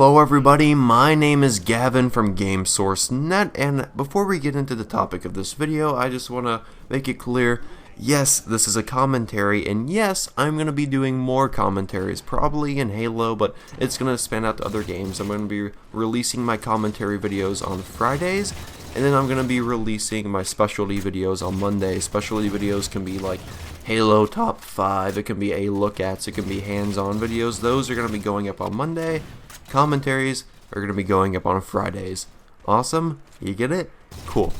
Hello everybody, my name is Gavin from GameSource.net, and before we get into the topic of this video, I just want to make it clear, yes, this is a commentary, and yes, I'm going to be doing more commentaries, probably in Halo, but it's going to span out to other games. I'm going to be releasing my commentary videos on Fridays, and then I'm going to be releasing my specialty videos on Mondays. Specialty videos can be like Halo Top 5, it can be a Look Ats, it can be hands-on videos. Those are going to be going up on Monday. Commentaries are going to be going up on Fridays. Awesome? You get it? Cool.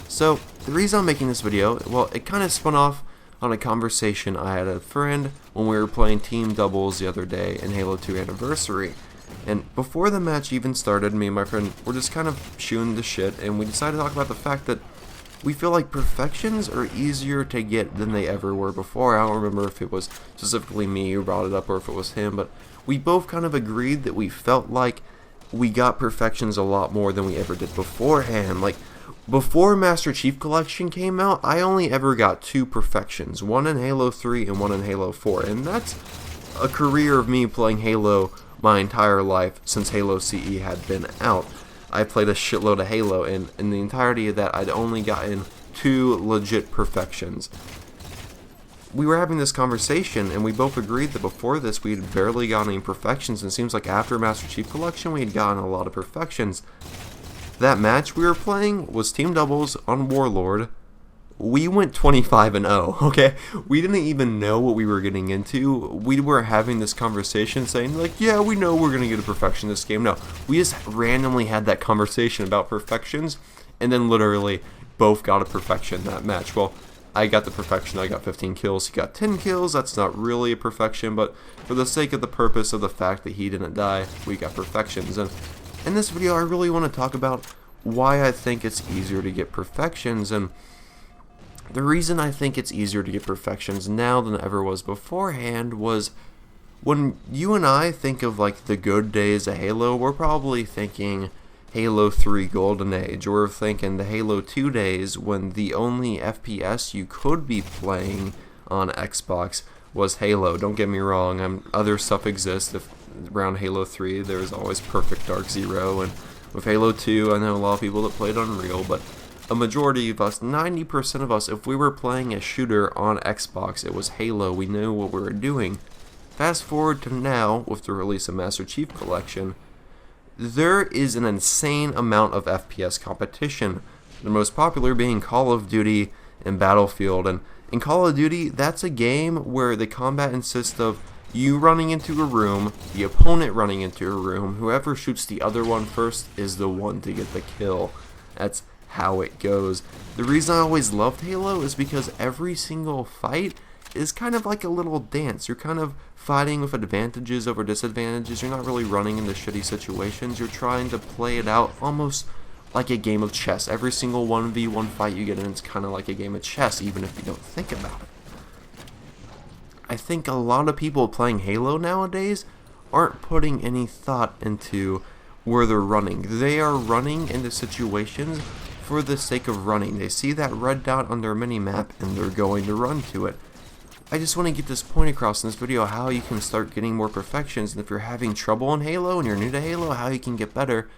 So, the reason I'm making this video, well, it kind of spun off on a conversation I had with a friend when we were playing team doubles the other day in Halo 2 Anniversary. And before the match even started, me and my friend were just kind of shooting the shit, and we decided to talk about the fact that we feel like perfections are easier to get than they ever were before. I don't remember if it was specifically me who brought it up or if it was him, but we both kind of agreed that we felt like we got perfections a lot more than we ever did beforehand. Like, before Master Chief Collection came out, I only ever got 2 perfections, one in Halo 3 and one in Halo 4, and that's a career of me playing Halo my entire life since Halo CE had been out. I played a shitload of Halo, and in the entirety of that, I'd only gotten 2 legit perfections. We were having this conversation, and we both agreed that before this, we had barely gotten any perfections, and it seems like after Master Chief Collection, we had gotten a lot of perfections. That match we were playing was team doubles on Warlord. We went 25-0, okay? We didn't even know what we were getting into. We were having this conversation saying, like, yeah, we know we're going to get a perfection this game. No, we just randomly had that conversation about perfections, and then literally both got a perfection that match. Well, I got the perfection, I got 15 kills, he got 10 kills, that's not really a perfection, but for the sake of the purpose of the fact that he didn't die, we got perfections. And in this video, I really want to talk about why I think it's easier to get perfections, and the reason I think it's easier to get perfections now than it ever was beforehand was when you and I think of like the good days of Halo, we're probably thinking Halo 3 Golden Age. We're thinking the Halo 2 days when the only FPS you could be playing on Xbox was Halo. Don't get me wrong, other stuff exists. Around Halo 3 there's always Perfect Dark Zero, and with Halo 2 I know a lot of people that played Unreal, but a majority of us, 90% of us, if we were playing a shooter on Xbox, it was Halo. We knew what we were doing. Fast forward to now, with the release of Master Chief Collection, there is an insane amount of FPS competition, the most popular being Call of Duty and Battlefield. And in Call of Duty, that's a game where the combat consists of you running into a room, the opponent running into a room, whoever shoots the other one first is the one to get the kill. That's how it goes. The reason I always loved Halo is because every single fight is kind of like a little dance. You're kind of fighting with advantages over disadvantages. You're not really running into shitty situations. You're trying to play it out almost like a game of chess. Every single 1v1 fight you get in, it's kind of like a game of chess, even if you don't think about it. I think a lot of people playing Halo nowadays aren't putting any thought into where they're running. They are running into situations for the sake of running. They see that red dot on their mini-map and they're going to run to it. I just want to get this point across in this video, how you can start getting more perfections, and if you're having trouble in Halo and you're new to Halo, how you can get better.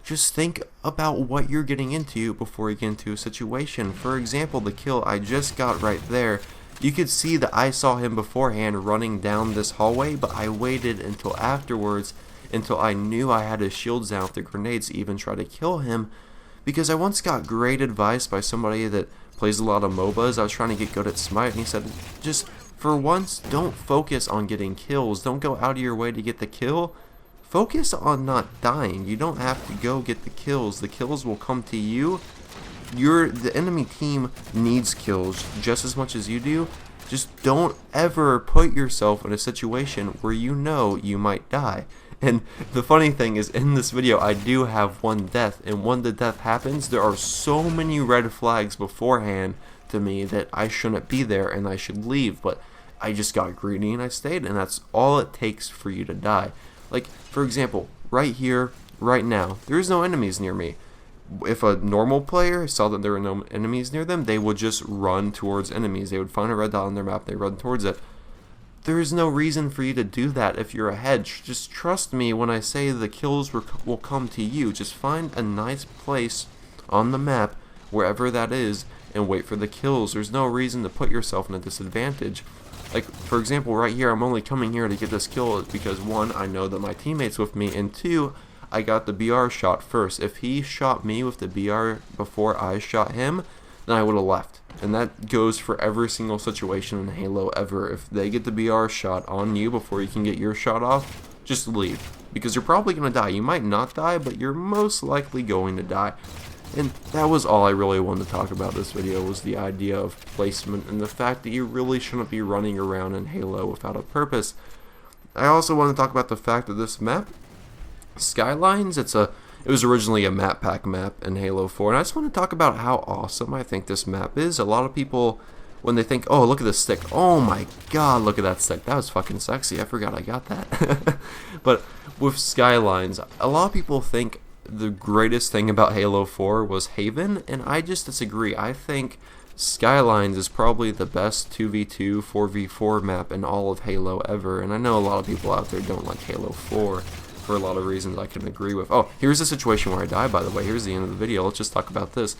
Just think about what you're getting into before you get into a situation. For example, the kill I just got right there, you could see that I saw him beforehand running down this hallway, but I waited until afterwards, until I knew I had his shields down with the grenades to even try to kill him, because I once got great advice by somebody that plays a lot of MOBAs. I was trying to get good at Smite, and he said, just for once, don't focus on getting kills. Don't go out of your way to get the kill. Focus on not dying. You don't have to go get the kills. The kills will come to you. The enemy team needs kills just as much as you do. Just don't ever put yourself in a situation where you know you might die. And the funny thing is, in this video, I do have one death, and when the death happens, there are so many red flags beforehand to me that I shouldn't be there and I should leave, but I just got greedy and I stayed, and that's all it takes for you to die. Like, for example, right here, right now, there's no enemies near me. If a normal player saw that there were no enemies near them, they would just run towards enemies. They would find a red dot on their map, they run towards it. there is no reason for you to do that if you're ahead. Just trust me when I say the kills will come to you. Just find a nice place on the map, wherever that is, and wait for the kills. There's no reason to put yourself in a disadvantage. Like, for example, right here, I'm only coming here to get this kill because, one, I know that my teammate's with me, and two, I got the BR shot first. If he shot me with the BR before I shot him, then I would have left. And that goes for every single situation in Halo ever. If they get the BR shot on you before you can get your shot off, just leave. Because you're probably going to die. You might not die, but you're most likely going to die. And that was all I really wanted to talk about this video, was the idea of placement and the fact that you really shouldn't be running around in Halo without a purpose. I also want to talk about the fact that this map, Skylines, it was originally a map pack map in Halo 4, and I just want to talk about how awesome I think this map is. A lot of people, when they think, oh, look at this stick, oh my god, look at that stick, that was fucking sexy, I forgot I got that. But with Skylines, a lot of people think the greatest thing about Halo 4 was Haven, and I just disagree. I think Skylines is probably the best 2v2, 4v4 map in all of Halo ever, and I know a lot of people out there don't like Halo 4 for a lot of reasons I can agree with. Oh, here's a situation where I die, by the way. Here's the end of the video. Let's just talk about this.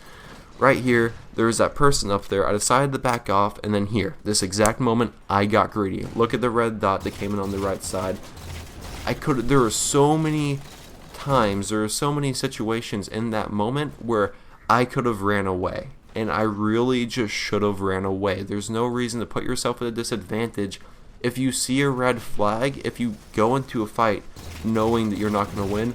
Right here, there's that person up there. I decided to back off, and then here, this exact moment, I got greedy. Look at the red dot that came in on the right side. There were so many times, there are so many situations in that moment where I could have ran away, and I really just should have ran away. There's no reason to put yourself at a disadvantage. If you see a red flag, if you go into a fight knowing that you're not going to win,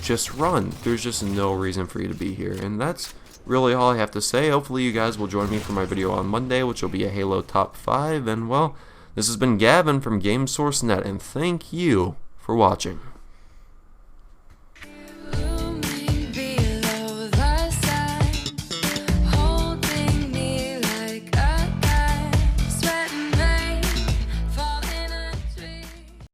just run. There's just no reason for you to be here, and that's really all I have to say. Hopefully you guys will join me for my video on Monday, which will be a Halo Top 5, and well, this has been Gavin from GameSource.net, and thank you for watching.